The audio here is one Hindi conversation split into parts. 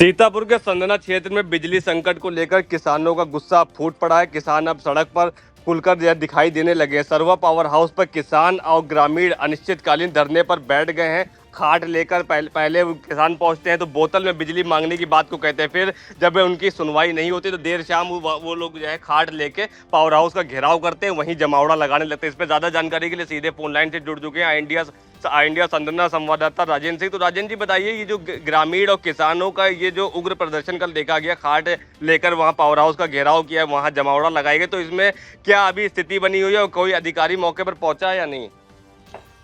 सीतापुर के संदना क्षेत्र में बिजली संकट को लेकर किसानों का गुस्सा फूट पड़ा है। किसान अब सड़क पर खुलकर यह दिखाई देने लगे हैं। सरवा पावर हाउस पर किसान और ग्रामीण अनिश्चितकालीन धरने पर बैठ गए हैं। खाट लेकर पहले किसान पहुंचते हैं तो बोतल में बिजली मांगने की बात को कहते हैं, फिर जब उनकी सुनवाई नहीं होती तो देर शाम वो लोग जो है खाट लेके पावर हाउस का घेराव करते हैं, वहीं जमावड़ा लगाने लगते हैं। इस पर ज्यादा जानकारी के लिए सीधे फोन लाइन से जुड़ चुके हैं इंडिया संदना संवाददाता राजेंद्र सिंह। तो राजेंद्र जी बताइए, ये जो ग्रामीण और किसानों का ये जो उग्र प्रदर्शन कल देखा गया, खाट लेकर वहां पावर हाउस का घेराव किया, वहां जमावड़ा लगाई गई, तो इसमें क्या अभी स्थिति बनी हुई है और कोई अधिकारी मौके पर पहुंचा है या नहीं?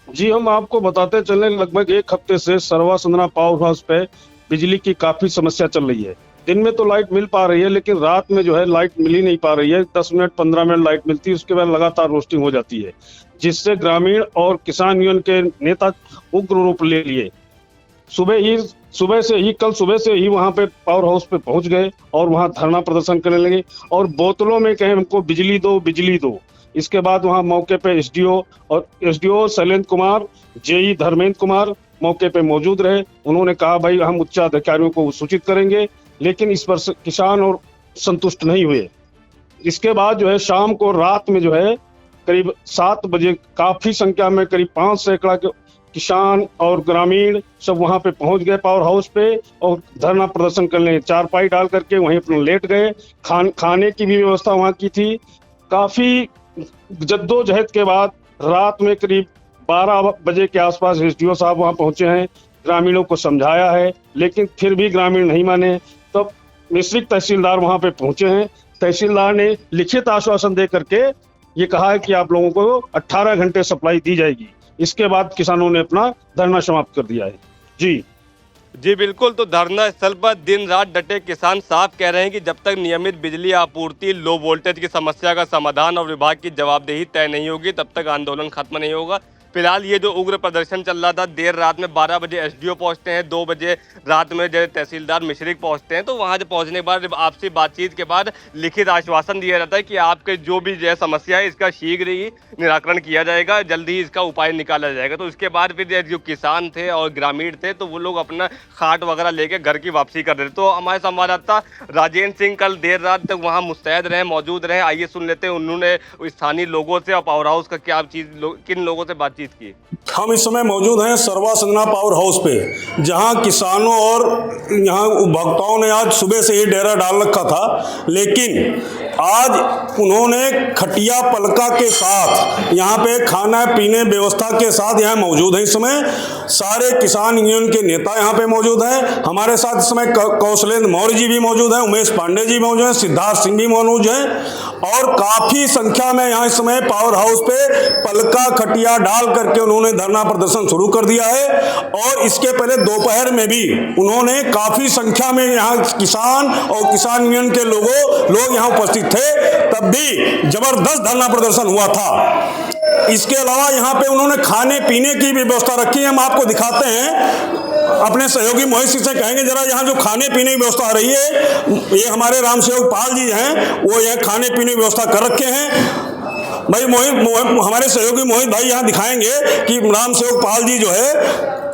जी, हम आपको बताते चले, लगभग एक हफ्ते से सरवा संदना पावर हाउस पे बिजली की काफी समस्या चल रही है। दिन में तो लाइट मिल पा रही है, लेकिन रात में जो है लाइट मिल ही नहीं पा रही है। 10 मिनट 15 मिनट लाइट मिलती है, उसके बाद लगातार रोस्टिंग हो जाती है, जिससे ग्रामीण और किसान यूनियन के नेता उग्र रूप ले लिए। कल सुबह से ही वहां पे पावर हाउस पे पहुंच गए और वहां धरना प्रदर्शन करने लगे और बोतलों में कहे हमको बिजली दो, बिजली दो। इसके बाद वहां मौके पे एसडीओ शैलेंद्र कुमार, जेई धर्मेंद्र कुमार मौके पे मौजूद रहे। उन्होंने कहा भाई हम उच्च अधिकारियों को सूचित करेंगे, लेकिन इस पर किसान और संतुष्ट नहीं हुए। इसके बाद जो है शाम को रात में जो है करीब 7 बजे काफी संख्या में करीब 5 सैकड़ा के किसान और ग्रामीण सब वहां पे पहुंच गए पावर हाउस पे और धरना प्रदर्शन करने चारपाई डाल करके वहीं अपना लेट गए। खाने की भी व्यवस्था वहां की थी। काफी जद्दोजहद के बाद रात में करीब 12 बजे के आसपास एसडीओ साहब वहां पहुंचे हैं, ग्रामीणों को समझाया है, लेकिन फिर भी ग्रामीण नहीं माने। तब मिश्रिक तहसीलदार वहां पे पहुंचे हैं। तहसीलदार ने लिखित आश्वासन दे करके ये कहा है कि आप लोगों को 18 घंटे सप्लाई दी जाएगी। इसके बाद किसानों ने अपना धरना समाप्त कर दिया है। जी बिल्कुल। तो धरना स्थल पर दिन रात डटे किसान साफ कह रहे हैं कि जब तक नियमित बिजली आपूर्ति, लो वोल्टेज की समस्या का समाधान और विभाग की जवाबदेही तय नहीं होगी, तब तक आंदोलन खत्म नहीं होगा। फिलहाल ये जो उग्र प्रदर्शन चल रहा था, देर रात में 12 बजे एसडीओ पहुंचते हैं, 2 बजे रात में जो तहसीलदार मिश्रिक पहुंचते हैं, तो वहां पहुंचने के बाद आपसी बातचीत के बाद लिखित आश्वासन दिया जाता है कि आपके जो भी जो समस्या है इसका शीघ्र ही निराकरण किया जाएगा, जल्द ही इसका उपाय निकाला जाएगा। तो इसके बाद फिर जो किसान थे और ग्रामीण थे तो वो लोग अपना खाट वगैरह लेके घर की वापसी कर रहे थे। तो हमारे संवाददाता राजेंद्र सिंह कल देर रात तक वहाँ मुस्तैद रहे, मौजूद रहे। आइए सुन लेते हैं उन्होंने स्थानीय लोगों से और पावर हाउस का क्या किन लोगों से बातचीत की। हम इस समय मौजूद हैं सरवा संदना पावर हाउस पे, जहां किसानों और यहां उपभोक्ताओं ने आज सुबह से ही डेरा डाल रखा था, लेकिन आज उन्होंने खटिया पलका के साथ यहाँ पे खाना पीने व्यवस्था के साथ यहाँ मौजूद हैं। इस समय सारे किसान यूनियन के नेता यहाँ पे मौजूद हैं। हमारे साथ इस समय कौशलेंद्र मौर्य जी भी मौजूद हैं, उमेश पांडे जी मौजूद हैं, सिद्धार्थ सिंह भी मौजूद हैं और काफी संख्या में यहाँ इस समय पावर हाउस पे पलका खटिया डाल करके उन्होंने धरना प्रदर्शन शुरू कर दिया है। और इसके पहले दोपहर में भी उन्होंने काफी संख्या में यहाँ किसान और किसान यूनियन के लोग यहाँ उपस्थित थे, तब भी जबरदस्त धरना प्रदर्शन हुआ था। इसके अलावा यहाँ पे उन्होंने खाने पीने की भी व्यवस्था रखी है। हम आपको दिखाते हैं, अपने सहयोगी मोहित सिंह से कहेंगे जरा यहाँ जो खाने पीने की व्यवस्था हो रही है, ये हमारे राम सेवक पाल जी हैं, वो यहाँ खाने पीने की व्यवस्था कर रखे हैं। भाई हमारे सहयोगी मोहित भाई यहाँ दिखाएंगे कि राम सेवक पाल जी जो है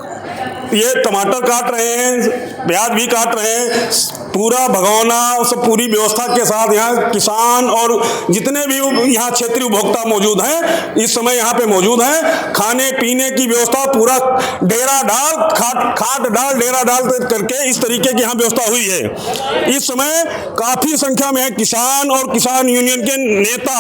ये टमाटर काट रहे हैं, प्याज भी काट रहे हैं, पूरा भगोना सब पूरी व्यवस्था के साथ यहाँ किसान और जितने भी यहाँ क्षेत्रीय उपभोक्ता मौजूद हैं इस समय यहाँ पे मौजूद हैं। खाने पीने की व्यवस्था पूरा डेरा डाल खाट डाल डेरा डाल करके इस तरीके की यहाँ व्यवस्था हुई है। इस समय काफी संख्या में किसान और किसान यूनियन के नेता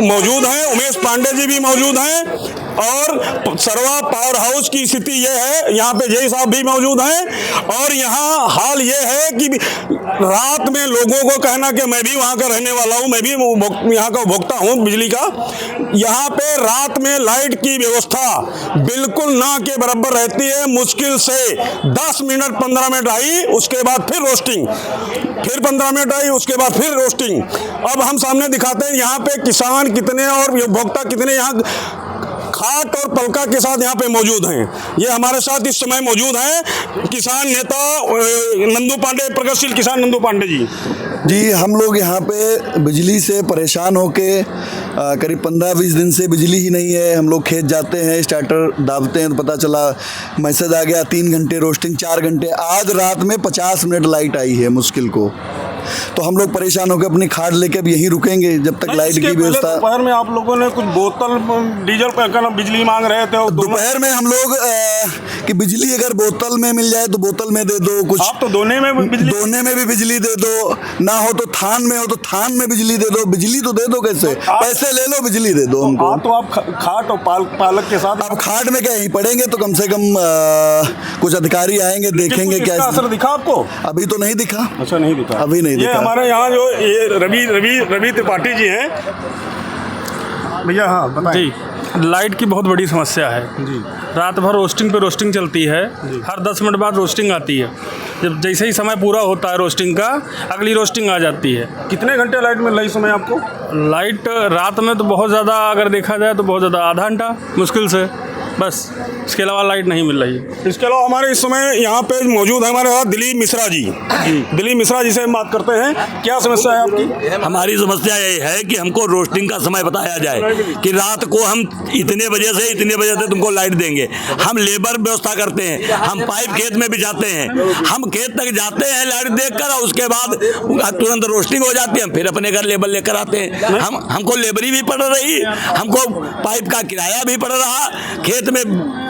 मौजूद हैं, उमेश पांडे जी भी मौजूद हैं और सरवा पावर हाउस की स्थिति यह है, यहाँ पे जय साहब भी मौजूद हैं। और यहाँ हाल ये है कि रात में लोगों को कहना कि मैं भी वहाँ का रहने वाला हूँ, मैं भी यहाँ का उपभोक्ता हूँ बिजली का, यहाँ पे रात में लाइट की व्यवस्था बिल्कुल ना के बराबर रहती है। मुश्किल से 10 मिनट 15 मिनट आई, उसके बाद फिर रोस्टिंग, फिर 15 मिनट आई, उसके बाद फिर रोस्टिंग। अब हम सामने दिखाते हैं यहाँ पे किसान कितने और उपभोक्ता कितने यहाँ खाट और पलका के साथ यहाँ पे मौजूद हैं। ये हमारे साथ इस समय मौजूद हैं किसान नेता नंदू पांडे, प्रगतिशील किसान नंदू पांडे जी। जी, हम लोग यहाँ पे बिजली से परेशान होके करीब 15-20 दिन से बिजली ही नहीं है। हम लोग खेत जाते हैं, स्टार्टर दाबते हैं तो पता चला मैसेज आ गया 3 घंटे रोस्टिंग, 4 घंटे। आज रात में 50 मिनट लाइट आई है मुश्किल को। तो हम लोग परेशान होकर अपनी खाट लेके अब यहीं रुकेंगे जब तक लाइट की व्यवस्था। दोपहर में आप लोगों ने कुछ बोतल डीजल पर बिजली मांग रहे थे। दोपहर में हम लोग कि बिजली अगर बोतल में मिल जाए तो बोतल में दे दो, कुछ आप तो दोने में भी बिजली दे दो, ना हो तो थान में हो तो थान में बिजली दे दो। बिजली तो दे दो, कैसे पैसे ले लो, बिजली दे दो हमको। तो आप खाट और पालक के साथ अब खाट में क्या यहीं पड़ेंगे तो कम से कम कुछ अधिकारी आएंगे, देखेंगे क्या असर दिखा आपको। अभी तो नहीं दिखा। अच्छा, नहीं दिखा, अभी नहीं दिखा। हमारे यहाँ जो ये रवि त्रिपाठी जी हैं भैया। हाँ बताइए जी, लाइट की बहुत बड़ी समस्या है जी। रात भर रोस्टिंग पे रोस्टिंग चलती है, हर 10 मिनट बाद रोस्टिंग आती है। जब जैसे ही समय पूरा होता है रोस्टिंग का, अगली रोस्टिंग आ जाती है। कितने घंटे लाइट मिल रही समय आपको? लाइट रात में तो बहुत ज़्यादा, अगर देखा जाए तो बहुत ज़्यादा, आधा घंटा मुश्किल से, बस। इसके अलावा लाइट नहीं मिल रही है। इसके अलावा हमारे इस समय यहाँ पे मौजूद है हमारे साथ दिलीप मिश्रा जी। दिलीप मिश्रा जी से हम बात करते हैं। क्या समस्या है आपकी? हमारी समस्या ये है कि हमको रोस्टिंग का समय बताया जाए कि रात को हम इतने बजे से इतने बजे से तुमको लाइट देंगे। हम लेबर व्यवस्था करते हैं, हम पाइप खेत में बिछाते हैं, हम खेत तक जाते हैं लाइट देखकर, और उसके बाद तुरंत रोस्टिंग हो जाती है। हम फिर अपने घर लेबर लेकर आते हैं। हमको लेबरी भी पड़ रही, हमको पाइप का किराया भी पड़ रहा, खेत में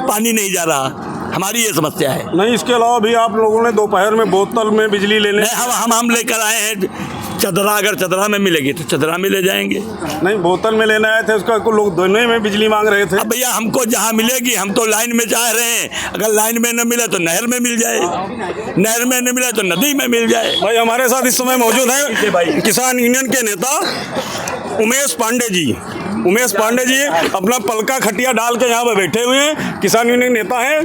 पानी नहीं जा रहा। हमारी ये समस्या है। नहीं, इसके अलावा भी आप लोगों ने दोपहर में बोतल में बिजली लेने, हम लेकर आए हैं चदरा, अगर चदरा में मिलेगी तो चदरा में ले जाएंगे। नहीं, बोतल में लेने आए थे, उसका लोग दोनों में बिजली मांग रहे थे। अब भैया हमको जहाँ मिलेगी, हम तो लाइन में चाह रहे हैं। अगर लाइन में न मिले तो नहर में मिल जाए, नहर में न मिले तो नदी में मिल जाए। भाई हमारे साथ इस समय मौजूद है किसान यूनियन के नेता उमेश पांडे जी। उमेश पांडे जी अपना पलका खटिया डाल के यहाँ पे बैठे हुए हैं, किसान यूनियन नेता हैं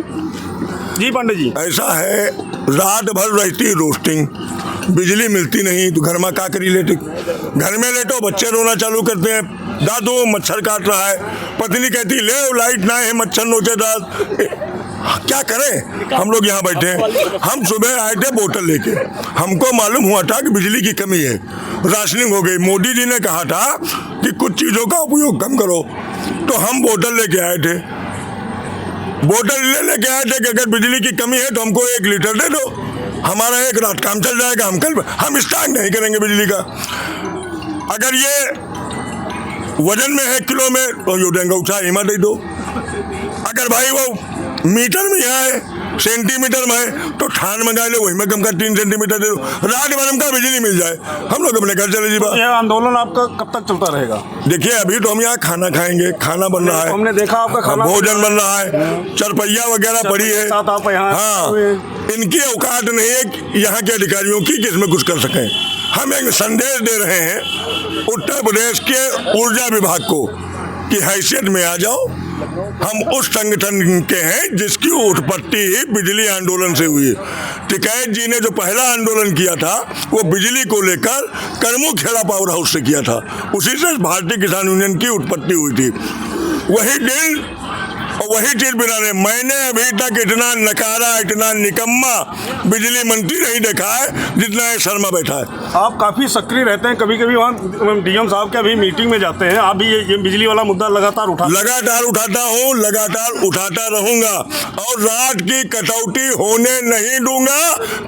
जी। पांडे जी, ऐसा है, रात भर रहती है रोस्टिंग, बिजली मिलती नहीं तो घर में का करी लेटे। घर में लेटो, बच्चे रोना चालू करते हैं, दादू मच्छर काट रहा है, पत्नी कहती ले लाइट ना है, मच्छर नोचे दाद। क्या करें? हम लोग यहाँ बैठे हैं। हम सुबह आए थे बोतल लेके, हमको मालूम हुआ था कि बिजली की कमी है, राशनिंग हो गई। मोदी जी ने कहा था कि कुछ चीज़ों का उपयोग कम करो, तो हम बोतल लेके आए थे। बोतल लेके आए थे कि अगर बिजली की कमी है तो हमको 1 लीटर दे दो, हमारा एक रात काम चल जाएगा। हम स्टार्ट नहीं करेंगे बिजली का। अगर ये वजन में है, किलो में, तो यो देंगे उठा हिमा दे दो। अगर भाई वो मीटर में है, सेंटीमीटर में है, तो ठान मंगा ले, वही में कम कर 3 सेंटीमीटर दे दो, रात भर हमका बिजली मिल जाए, हम लोग अपने घर चले जी। ये आंदोलन आपका कब तक चलता रहेगा? देखिए, अभी तो हम यहाँ खाना खाएंगे, खाना बन रहा है, हमने देखा आपका खाना, भोजन बन रहा है, चरपैया वगैरह पड़ी है। हाँ, इनकी औकात नहीं है यहाँ के अधिकारियों की कि इसमें कुछ कर सकें। हम एक संदेश दे रहे हैं उत्तर प्रदेश के ऊर्जा विभाग को कि हैसियत में आ जाओ। हम उस संगठन के हैं जिसकी उत्पत्ति बिजली आंदोलन से हुई। टिकैत जी ने जो पहला आंदोलन किया था वो बिजली को लेकर करमू खेड़ा पावर हाउस से किया था, उसी से भारतीय किसान यूनियन की उत्पत्ति हुई थी। वही दिन और वही चीज बनाने, मैंने अभी तक इतना नकारा, इतना निकम्मा बिजली मंत्री नहीं देखा है जितना ये शर्मा बैठा है। आप काफी सक्रिय रहते हैं, कभी कभी वहाँ डीएम साहब के अभी मीटिंग में जाते हैं, आप भी ये बिजली वाला मुद्दा लगातार उठाता हूँ, लगातार उठाता रहूंगा, और रात की कटौती होने नहीं दूंगा,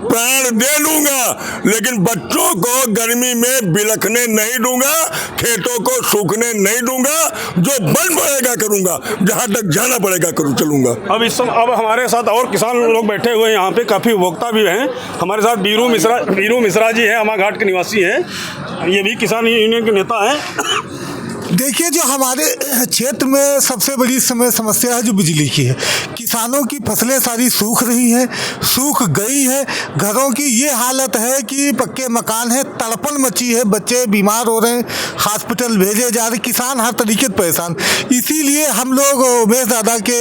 प्राण दे लूंगा, लेकिन बच्चों को गर्मी में बिलखने नहीं दूंगा, खेतों को सूखने नहीं दूंगा, जो बन पड़ेगा करूंगा, जहां तक जाना पड़ेगा करूँ चलूंगा। अब इस समय अब हमारे साथ और किसान लोग बैठे हुए हैं यहाँ पे, काफ़ी उपभोक्ता भी हैं हमारे साथ। बीरू मिश्रा जी हैं, अमाघाट के निवासी हैं, ये भी किसान यूनियन के नेता हैं। देखिए, जो हमारे क्षेत्र में सबसे बड़ी समस्या है जो बिजली की है। किसानों की फसलें सारी सूख रही हैं, सूख गई है, घरों की ये हालत है कि पक्के मकान है, तड़पन मची है, बच्चे बीमार हो रहे हैं, हॉस्पिटल भेजे जा रहे, किसान हर तरीके से परेशान। इसीलिए हम लोग उमेश दादा के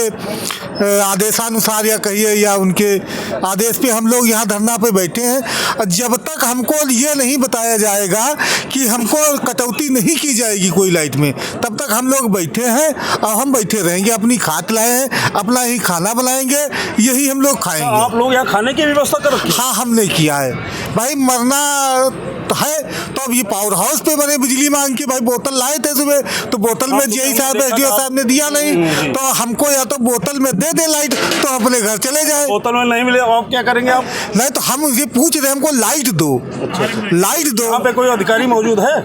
आदेशानुसार या कहिए या उनके आदेश पे हम लोग यहाँ धरना पे बैठे हैं। जब तक हमको ये नहीं बताया जाएगा कि कि हमको कटौती नहीं की जाएगी कोई लाइट में, तब तक हम लोग बैठे हैं और हम बैठे रहेंगे। अपनी खाट लाए हैं, अपना ही खाना बनाएंगे, यही हम लोग खाएंगे। आप लोग यहाँ खाने की व्यवस्था कर रखी है? हाँ, हमने किया है भाई। मरना है तो अब ये पावर हाउस पे बने बिजली मांग के। भाई बोतल लाए थे सुबह, तो बोतल में जेई साहब एसडीओ साहब ने दिया नहीं, तो हमको या तो बोतल में दे दे लाइट तो अपने घर चले जाए। बोतल में नहीं मिले आप क्या करेंगे? आप नहीं तो हम ये पूछ रहे हैं, हमको लाइट दो। लाइट दो। यहाँ पे कोई अधिकारी मौजूद है?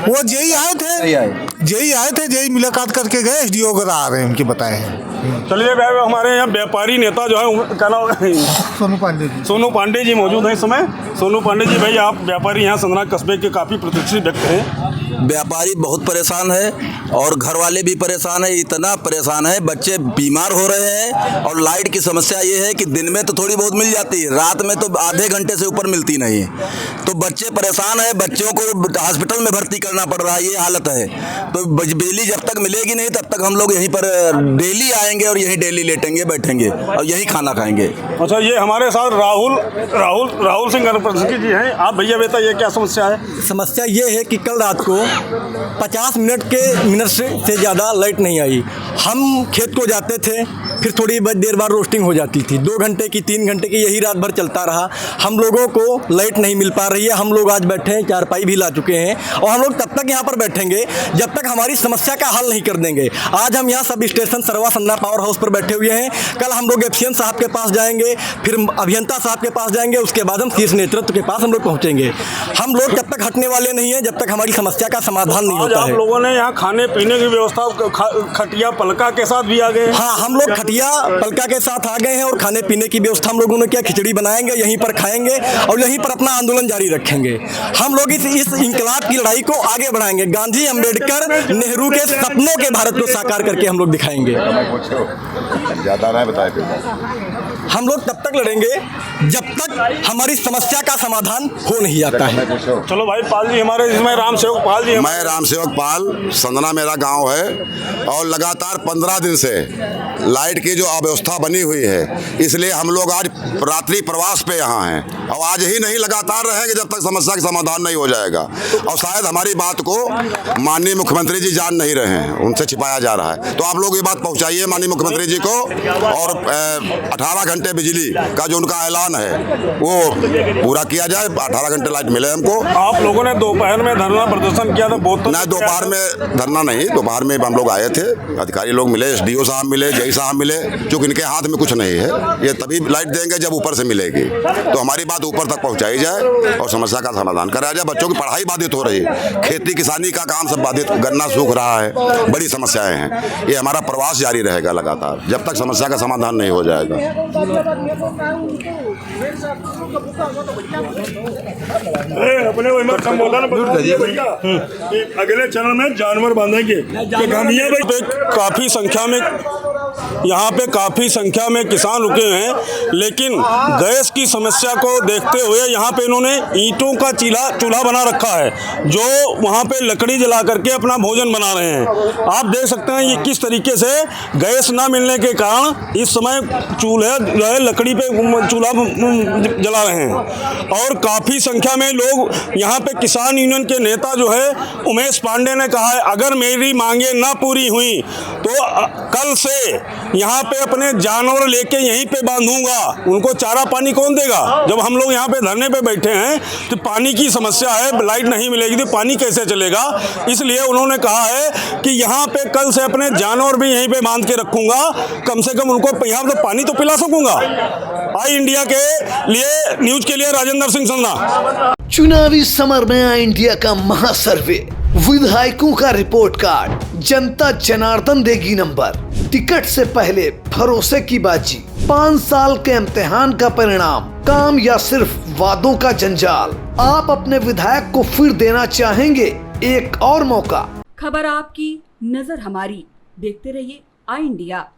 वो जेई आए थे, जेई मुलाकात करके गए, एसडीओ वगैरह आ रहे हैं, उनके बताए हैं। चलिए भाई, हमारे यहाँ व्यापारी नेता जो है क्या नाम, सोनू पांडे जी मौजूद हैं इस समय। सोनू पांडे जी, भाई आप व्यापारी यहाँ संदना कस्बे के काफ़ी प्रतिष्ठित व्यक्ति हैं। व्यापारी बहुत परेशान है और घर वाले भी परेशान है, इतना परेशान है, बच्चे बीमार हो रहे हैं। और लाइट की समस्या ये है कि दिन में तो थोड़ी बहुत मिल जाती है, रात में तो आधे घंटे से ऊपर मिलती नहीं, तो बच्चे परेशान है। बच्चों को हॉस्पिटल में भर्ती करना पड़ रहा है, ये हालत है। तो बिजली जब तक मिलेगी नहीं तब तक हम लोग यहीं पर डेली आएंगे और यहीं डेली लेटेंगे, बैठेंगे और यहीं खाना खाएंगे। अच्छा, ये हमारे साथ राहुल सिंह जी हैं। आप भैया बताइए क्या समस्या है? समस्या ये है कि कल रात को 50 मिनट से ज़्यादा लाइट नहीं आई। हम खेत को जाते थे, फिर थोड़ी देर बाद रोस्टिंग हो जाती थी। 2 घंटे की 3 घंटे की यही रात भर चलता रहा। हम लोगों को लाइट नहीं मिल पा रही है। हम लोग आज बैठे हैं, चारपाई भी ला चुके हैं और हम लोग तब तक यहाँ पर बैठेंगे जब तक हमारी समस्या का हल नहीं कर देंगे। आज हम यहाँ सब स्टेशन सरवा संदना पावर हाउस पर बैठे हुए हैं। कल हम लोग एफसीएन साहब के पास जाएंगे, फिर अभियंता साहब के पास जाएंगे, उसके बाद हम शीर्ष नेतृत्व के पास हम लोग पहुँचेंगे। हम लोग जब तक हटने वाले नहीं हैं जब तक हमारी समस्या का समाधान नहीं होता है। आप लोगों ने यहाँ खाने पीने की व्यवस्था खटिया पलका के साथ भी आ गए? हाँ, हम लोग खटिया पलका के साथ आ गए हैं और खाने पीने की व्यवस्था हम लोगों ने किया। खिचड़ी बनाएंगे, यहीं पर खाएंगे और यहीं पर अपना आंदोलन जारी रखेंगे। हम लोग इस इंकलाब की लड़ाई को आगे बढ़ाएंगे। गांधी, अंबेडकर, नेहरू के सपनों के भारत को साकार करके हम लोग दिखाएंगे। ज्यादा नहीं बताए। हम लोग तब तक लड़ेंगे जब तक हमारी समस्या का समाधान हो नहीं आता है। चलो भाई, पाल जी हमारे, इसमें राम सेवक पाल जी। मैं राम सेवक पाल, संदना मेरा गांव है और लगातार 15 दिन से लाइट की जो अव्यवस्था बनी हुई है, इसलिए हम लोग आज रात्रि प्रवास पे यहाँ हैं और आज ही नहीं लगातार रहेंगे जब तक समस्या का समाधान नहीं हो जाएगा। और शायद हमारी बात को माननीय मुख्यमंत्री जी जान नहीं रहे हैं, उनसे छिपाया जा रहा है। तो आप लोग ये बात पहुँचाइए माननीय मुख्यमंत्री जी को। और 18 घंटे बिजली का जो उनका ऐलान है वो पूरा किया जाए। 18 घंटे लाइट मिले हमको। आप लोगों ने दोपहर में धरना प्रदर्शन किया था? नहीं, दोपहर में धरना नहीं, दोपहर में हम लोग आए थे, अधिकारी लोग मिले, एसडीओ साहब मिले, जेई साहब मिले, क्योंकि इनके हाथ में कुछ नहीं है। ये तभी लाइट देंगे जब ऊपर से मिलेगी। तो हमारी बात ऊपर तक पहुंचाई जाए और समस्या का समाधान कराया जाए। बच्चों की पढ़ाई बाधित हो रही है, खेती किसानी का काम सब बाधित, गन्ना सूख रहा है, बड़ी समस्याएं हैं। ये हमारा प्रवास जारी रहेगा लगातार जब तक समस्या का समाधान नहीं हो जाएगा। अगले चरण में जानवर बांधेंगे। यहाँ पे काफ़ी संख्या में किसान रुके हैं, लेकिन गैस की समस्या को देखते हुए यहाँ पे इन्होंने ईंटों का चूल्हा बना रखा है, जो वहाँ पे लकड़ी जला करके अपना भोजन बना रहे हैं। आप देख सकते हैं ये किस तरीके से गैस ना मिलने के कारण इस समय चूल्हे जो है लकड़ी पे चूल्हा जला रहे हैं। और काफ़ी संख्या में लोग यहाँ पे किसान यूनियन के नेता जो है उमेश पांडे ने कहा है, अगर मेरी मांगे ना पूरी हुई तो कल से यहाँ पे अपने जानवर लेके यहीं पे बांधूंगा। उनको चारा पानी कौन देगा? जब हम लोग यहाँ पे धरने पे बैठे हैं तो पानी की समस्या है, लाइट नहीं मिलेगी तो पानी कैसे चलेगा? इसलिए उन्होंने कहा है कि यहाँ पे कल से अपने जानवर भी यहीं पे बांध के रखूंगा, कम से कम उनको यहाँ पे पानी तो पिला सकूंगा। आई इंडिया के लिए न्यूज के लिए राजेंद्र सिंह संदना। चुनावी समर में आई इंडिया का महासर्वे, विधायकों का रिपोर्ट कार्ड, जनता जनार्दन देगी नंबर, टिकट से पहले भरोसे की बाजी, 5 साल के इम्तिहान का परिणाम, काम या सिर्फ वादों का जंजाल। आप अपने विधायक को फिर देना चाहेंगे एक और मौका? खबर आपकी, नजर हमारी। देखते रहिए आई इंडिया।